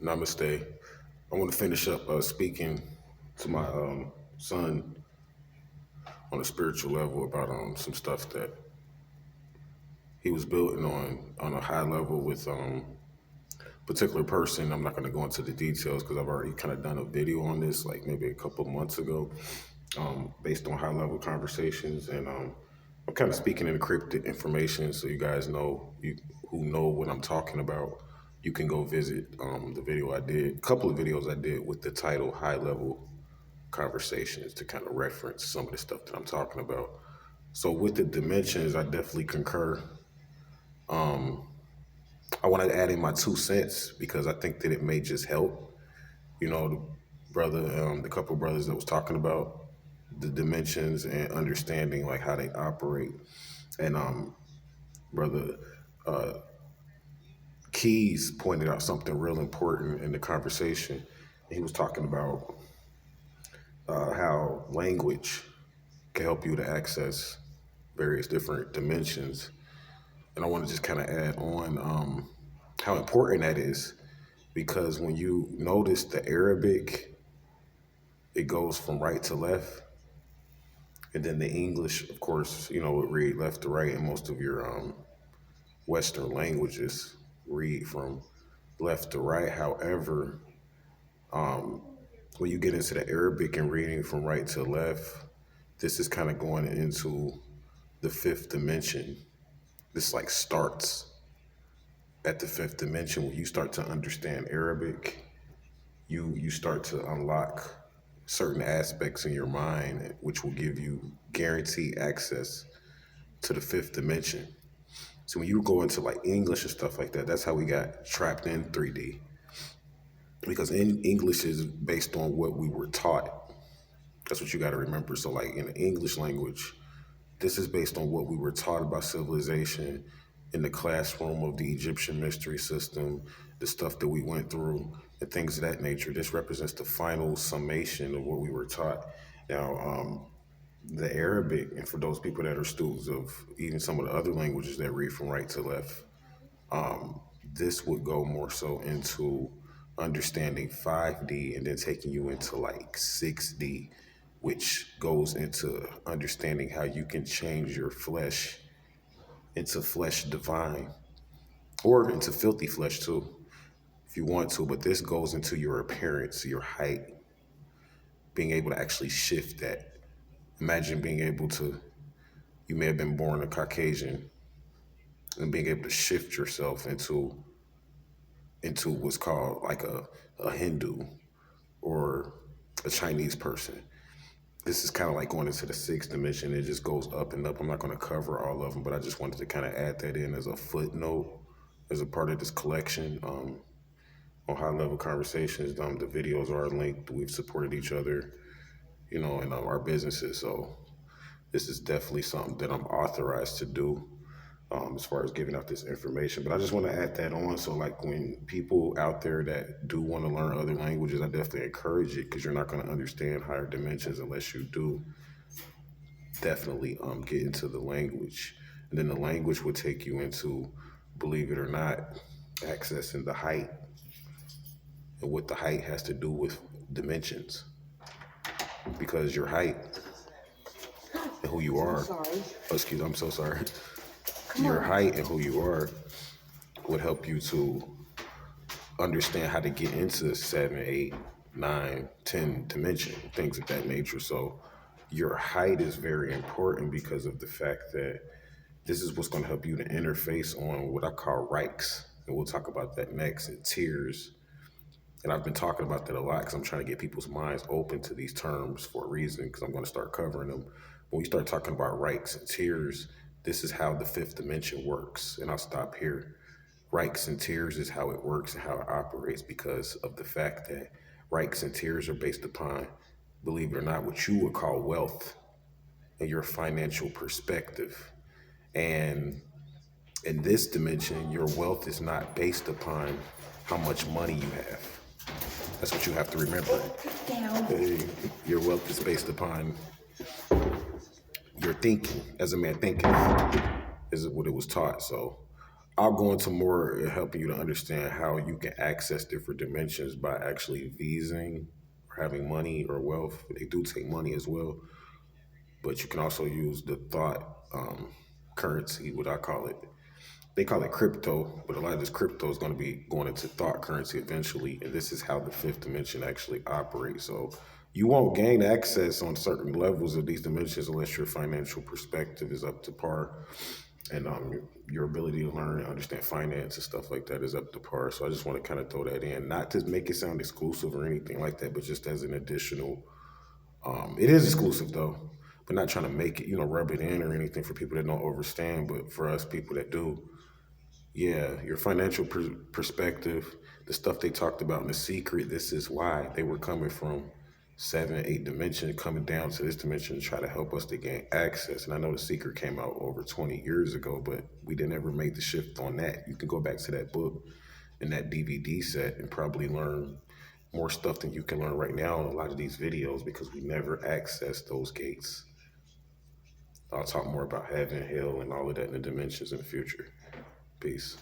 Namaste. I want to finish up speaking to my son on a spiritual level about some stuff that he was building on a high level with particular person. I'm not going to go into the details because I've already kind of done a video on this like maybe a couple of months ago, based on high level conversations, and I'm kind of speaking encrypted information so you guys know you who know what I'm talking about. You can go visit the video I did, a couple of videos I did with the title High Level Conversations to kind of reference some of the stuff that I'm talking about. So with the dimensions, I definitely concur. I want to add in my 2 cents because I think that it may just help. The the couple brothers that was talking about the dimensions and understanding like how they operate, and brother Keys pointed out something real important in the conversation. He was talking about how language can help you to access various different dimensions. And I want to just kind of add on how important that is because when you notice the Arabic, it goes from right to left. And then the English, of course, would read left to right, and most of your Western languages read from left to right. However, when you get into the Arabic and reading from right to left, this is kind of going into the fifth dimension. This like starts at the fifth dimension when you start to understand Arabic. You start to unlock certain aspects in your mind, which will give you guaranteed access to the fifth dimension. So when you go into like English and stuff like that, that's how we got trapped in 3D. Because in English is based on what we were taught. That's what you got to remember. So like in the English language, this is based on what we were taught about civilization in the classroom of the Egyptian mystery system, the stuff that we went through, and things of that nature. This represents the final summation of what we were taught. Now, the Arabic, and for those people that are students of even some of the other languages that read from right to left, this would go more so into understanding 5D and then taking you into like 6D, which goes into understanding how you can change your flesh into flesh divine or into filthy flesh too, if you want to. But this goes into your appearance, your height, being able to actually shift that. Imagine being able to, you may have been born a Caucasian and being able to shift yourself into what's called like a Hindu or a Chinese person. This is kind of like going into the sixth dimension. It just goes up and up. I'm not going to cover all of them, but I just wanted to kind of add that in as a footnote, as a part of this collection. On high level conversations, the videos are linked. We've supported each other, in our businesses. So this is definitely something that I'm authorized to do, as far as giving out this information. But I just want to add that on. So like when people out there that do want to learn other languages, I definitely encourage it because you're not going to understand higher dimensions unless you do definitely get into the language. And then the language will take you into, believe it or not, accessing the height and what the height has to do with dimensions. Because your height and who you are, oh, excuse me, I'm so sorry. Your height and who you are would help you to understand how to get into 7, 8, 9, 10 dimension, things of that nature. So your height is very important because of the fact that this is what's going to help you to interface on what I call Reichs. And we'll talk about that next, and tiers. And I've been talking about that a lot because I'm trying to get people's minds open to these terms for a reason, because I'm going to start covering them. When we start talking about Reichs and tiers, this is how the fifth dimension works. And I'll stop here. Reichs and tiers is how it works and how it operates because of the fact that Reichs and tiers are based upon, believe it or not, what you would call wealth and your financial perspective. And in this dimension, your wealth is not based upon how much money you have. That's what you have to remember. Your wealth is based upon your thinking, as a man thinketh, is what it was taught. So I'll go into more helping you to understand how you can access different dimensions by actually vising or having money or wealth. They do take money as well, but you can also use the thought currency, what I call it. They call it crypto, but a lot of this crypto is going to be going into thought currency eventually, and this is how the fifth dimension actually operates. So you won't gain access on certain levels of these dimensions unless your financial perspective is up to par, and your ability to learn and understand finance and stuff like that is up to par. So I just want to kind of throw that in, not to make it sound exclusive or anything like that, but just as an additional. It is exclusive though, but not trying to make it, rub it in or anything for people that don't understand. But for us people that do, yeah, your financial perspective, the stuff they talked about in The Secret, this is why they were coming from 7, 8 dimension, coming down to this dimension to try to help us to gain access. And I know The Secret came out over 20 years ago, but we didn't ever make the shift on that. You can go back to that book and that DVD set and probably learn more stuff than you can learn right now in a lot of these videos because we never accessed those gates. I'll talk more about heaven, hell, and all of that in the dimensions in the future. Peace.